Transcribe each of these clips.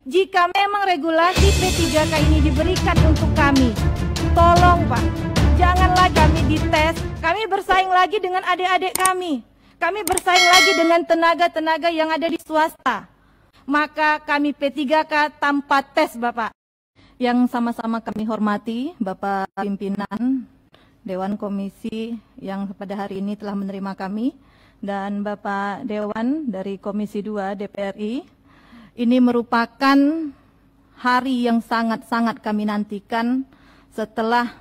Jika memang regulasi P3K ini diberikan untuk kami, tolong Pak, janganlah kami dites. Kami bersaing lagi dengan adik-adik kami. Kami bersaing lagi dengan tenaga-tenaga yang ada di swasta. Maka kami P3K tanpa tes Bapak. Yang sama-sama kami hormati Bapak Pimpinan Dewan Komisi yang pada hari ini telah menerima kami, dan Bapak Dewan dari Komisi 2 DPR RI. Ini merupakan hari yang sangat-sangat kami nantikan setelah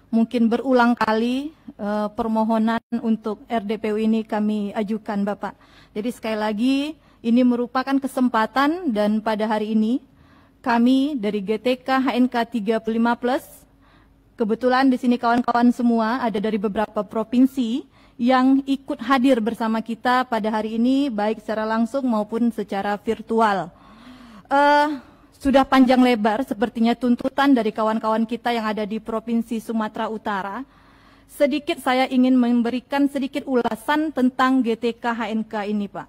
mungkin berulang kali permohonan untuk RDPU ini kami ajukan Bapak. Jadi sekali lagi ini merupakan kesempatan, dan pada hari ini kami dari GTK HNK 35+, kebetulan di sini kawan-kawan semua ada dari beberapa provinsi yang ikut hadir bersama kita pada hari ini, baik secara langsung maupun secara virtual. Sudah panjang lebar sepertinya tuntutan dari kawan-kawan kita yang ada di Provinsi Sumatera Utara. Sedikit saya ingin memberikan sedikit ulasan tentang GTK HNK ini Pak.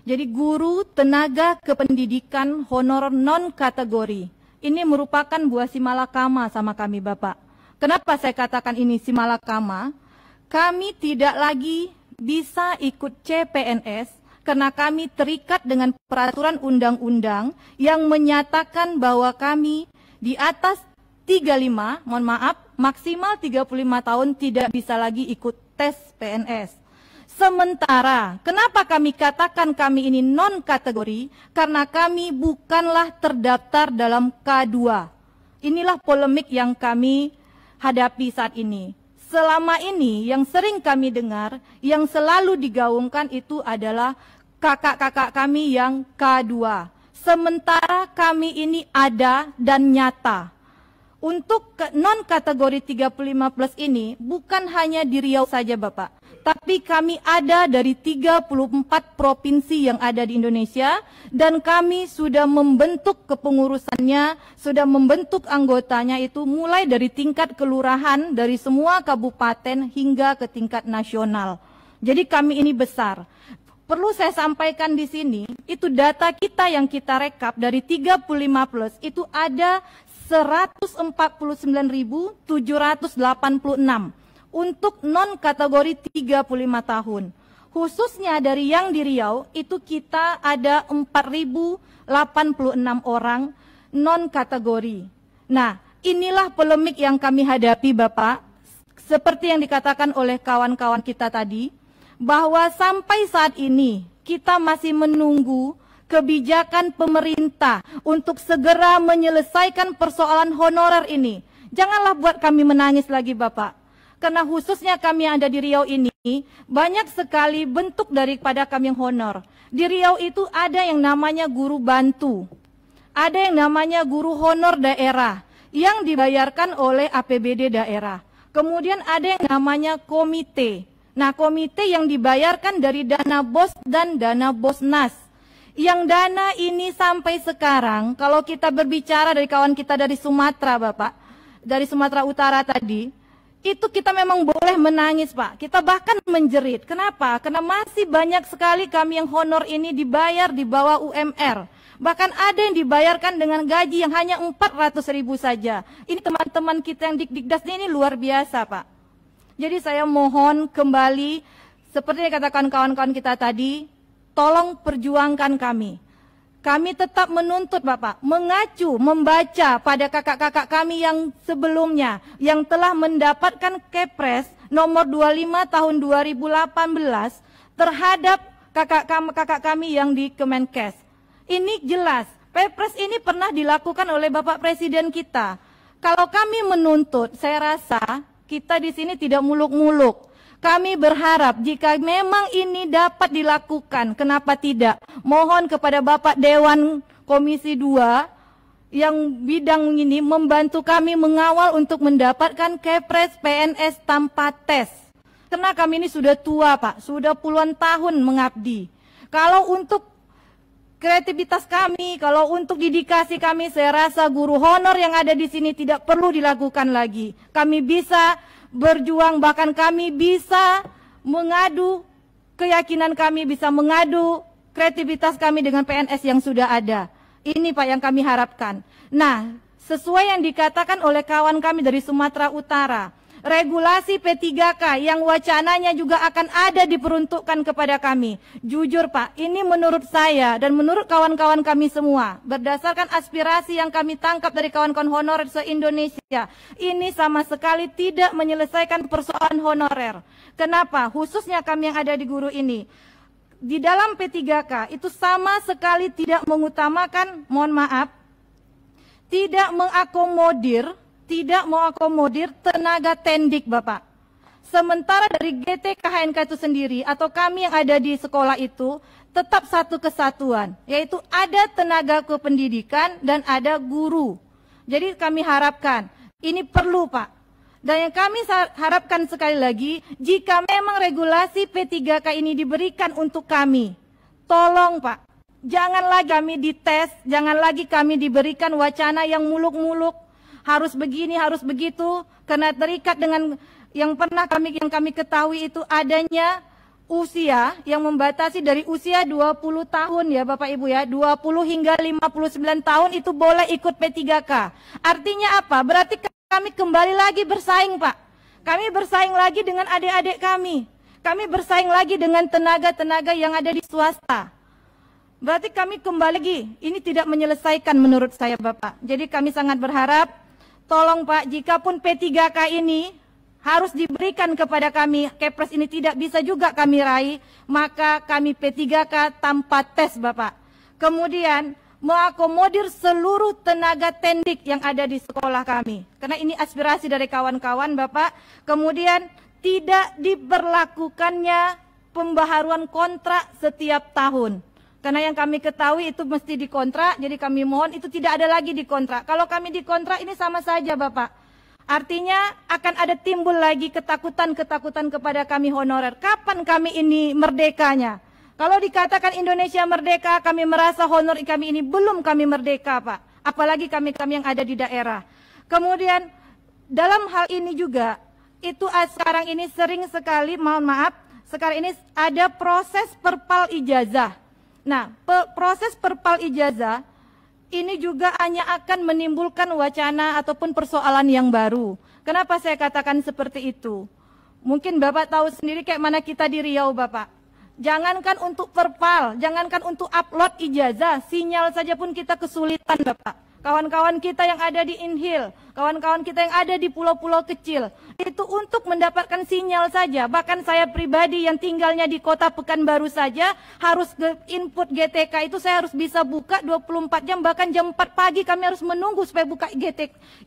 Jadi guru tenaga kependidikan honor non kategori ini merupakan buah simalakama sama kami Bapak. Kenapa saya katakan ini simalakama? Kami tidak lagi bisa ikut CPNS karena kami terikat dengan peraturan undang-undang yang menyatakan bahwa kami di atas 35, mohon maaf, maksimal 35 tahun tidak bisa lagi ikut tes PNS. Sementara, kenapa kami katakan kami ini non kategori? Karena kami bukanlah terdaftar dalam K2. Inilah polemik yang kami hadapi saat ini. Selama ini yang sering kami dengar, yang selalu digaungkan itu adalah kakak-kakak kami yang K2. Sementara kami ini ada dan nyata. Untuk non kategori 35+ ini bukan hanya di Riau saja Bapak, tapi kami ada dari 34 provinsi yang ada di Indonesia, dan kami sudah membentuk kepengurusannya, sudah membentuk anggotanya itu mulai dari tingkat kelurahan, dari semua kabupaten hingga ke tingkat nasional. Jadi kami ini besar. Perlu saya sampaikan di sini, itu data kita yang kita rekap dari 35+ itu ada 149.786 untuk non kategori 35 tahun. Khususnya dari yang di Riau itu kita ada 4.086 orang non kategori. Nah, inilah polemik yang kami hadapi Bapak. Seperti yang dikatakan oleh kawan-kawan kita tadi, bahwa sampai saat ini kita masih menunggu kebijakan pemerintah untuk segera menyelesaikan persoalan honorer ini. Janganlah buat kami menangis lagi Bapak. Karena khususnya kami yang ada di Riau ini, banyak sekali bentuk daripada kami yang honor. Di Riau itu ada yang namanya guru bantu. Ada yang namanya guru honor daerah yang dibayarkan oleh APBD daerah. Kemudian ada yang namanya komite. Nah, komite yang dibayarkan dari dana BOS dan dana BOSNAS. Yang dana ini sampai sekarang, kalau kita berbicara dari kawan kita dari Sumatera Bapak, dari Sumatera Utara tadi, itu kita memang boleh menangis Pak. Kita bahkan menjerit. Kenapa? Karena masih banyak sekali kami yang honor ini dibayar di bawah UMR. Bahkan ada yang dibayarkan dengan gaji yang hanya 400.000 saja. Ini teman-teman kita yang Dikdikdas ini luar biasa Pak. Jadi saya mohon kembali, seperti yang katakan kawan-kawan kita tadi, tolong perjuangkan kami. Kami tetap menuntut Bapak, mengacu, membaca pada kakak-kakak kami yang sebelumnya, yang telah mendapatkan Kepres nomor 25 tahun 2018 terhadap kakak kami yang di Kemenkes. Ini jelas, Kepres ini pernah dilakukan oleh Bapak Presiden kita. Kalau kami menuntut, saya rasa kita di sini tidak muluk-muluk. Kami berharap jika memang ini dapat dilakukan, kenapa tidak? Mohon kepada Bapak Dewan Komisi 2 yang bidang ini membantu kami mengawal untuk mendapatkan Kepres PNS tanpa tes. Karena kami ini sudah tua Pak, sudah puluhan tahun mengabdi. Kalau untuk kreativitas kami, kalau untuk dedikasi kami, saya rasa guru honor yang ada di sini tidak perlu dilakukan lagi. Kami bisa berjuang, bahkan kami bisa mengadu keyakinan kami, bisa mengadu kreativitas kami dengan PNS yang sudah ada. Ini Pak yang kami harapkan. Nah, sesuai yang dikatakan oleh kawan kami dari Sumatera Utara, regulasi P3K yang wacananya juga akan ada diperuntukkan kepada kami. Jujur Pak, ini menurut saya dan menurut kawan-kawan kami semua, berdasarkan aspirasi yang kami tangkap dari kawan-kawan honorer se-Indonesia, ini sama sekali tidak menyelesaikan persoalan honorer. Kenapa? Khususnya kami yang ada di guru ini. Di dalam P3K itu sama sekali tidak mengutamakan, mohon maaf, tidak mengakomodir tenaga tendik Bapak. Sementara dari GTK HNK itu sendiri atau kami yang ada di sekolah itu tetap satu kesatuan, yaitu ada tenaga kependidikan dan ada guru. Jadi kami harapkan ini perlu Pak. Dan yang kami harapkan sekali lagi, jika memang regulasi P3K ini diberikan untuk kami, tolong Pak, jangan lagi kami dites, jangan lagi kami diberikan wacana yang muluk-muluk, harus begini, harus begitu, karena terikat dengan yang kami ketahui itu adanya usia yang membatasi dari usia 20 tahun ya Bapak Ibu ya, 20 hingga 59 tahun itu boleh ikut P3K. Artinya apa? Berarti kami kembali lagi bersaing Pak. Kami bersaing lagi dengan adik-adik kami. Kami bersaing lagi dengan tenaga-tenaga yang ada di swasta. Berarti kami kembali lagi. Ini tidak menyelesaikan menurut saya Bapak. Jadi kami sangat berharap, tolong Pak, jikapun P3K ini harus diberikan kepada kami, Kepres ini tidak bisa juga kami raih, maka kami P3K tanpa tes Bapak. Kemudian mengakomodir seluruh tenaga tendik yang ada di sekolah kami. Karena ini aspirasi dari kawan-kawan Bapak. Kemudian tidak diberlakukannya pembaharuan kontrak setiap tahun. Karena yang kami ketahui itu mesti dikontrak, jadi kami mohon itu tidak ada lagi dikontrak. Kalau kami dikontrak ini sama saja Bapak. Artinya akan ada timbul lagi ketakutan-ketakutan kepada kami honorer. Kapan kami ini merdekanya? Kalau dikatakan Indonesia merdeka, kami merasa honor kami ini belum kami merdeka Pak. Apalagi kami-kami yang ada di daerah. Kemudian dalam hal ini juga, itu sekarang ini sering sekali, mohon maaf, sekarang ini ada proses perpal ijazah. Nah, proses perpal ijazah ini juga hanya akan menimbulkan wacana ataupun persoalan yang baru. Kenapa saya katakan seperti itu? Mungkin Bapak tahu sendiri kayak mana kita di Riau Bapak. Jangankan untuk perpal, jangankan untuk upload ijazah, sinyal saja pun kita kesulitan Bapak. Kawan-kawan kita yang ada di Inhil, kawan-kawan kita yang ada di pulau-pulau kecil, itu untuk mendapatkan sinyal saja. Bahkan saya pribadi yang tinggalnya di kota Pekanbaru saja, harus ke input GTK itu saya harus bisa buka 24 jam, bahkan jam 4 pagi kami harus menunggu supaya buka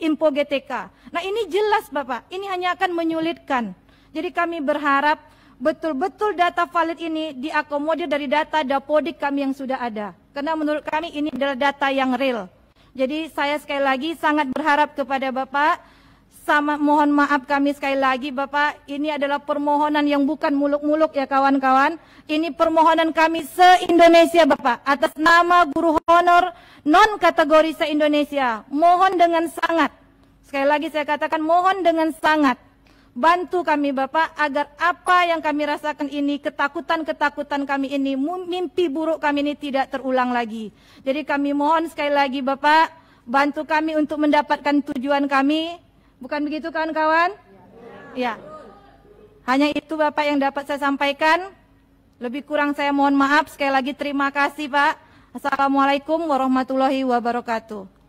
info GTK. Nah ini jelas Bapak, ini hanya akan menyulitkan. Jadi kami berharap betul-betul data valid ini diakomodir dari data Dapodik kami yang sudah ada. Karena menurut kami ini adalah data yang real. Jadi saya sekali lagi sangat berharap kepada Bapak, mohon maaf kami sekali lagi Bapak, ini adalah permohonan yang bukan muluk-muluk ya kawan-kawan. Ini permohonan kami se-Indonesia Bapak, atas nama guru honor non-kategori se-Indonesia. Mohon dengan sangat, sekali lagi saya katakan mohon dengan sangat, bantu kami Bapak agar apa yang kami rasakan ini, ketakutan-ketakutan kami ini, mimpi buruk kami ini tidak terulang lagi. Jadi kami mohon sekali lagi Bapak, bantu kami untuk mendapatkan tujuan kami. Bukan begitu kawan-kawan? Ya. Hanya itu Bapak yang dapat saya sampaikan. Lebih kurang saya mohon maaf. Sekali lagi terima kasih Pak. Assalamualaikum warahmatullahi wabarakatuh.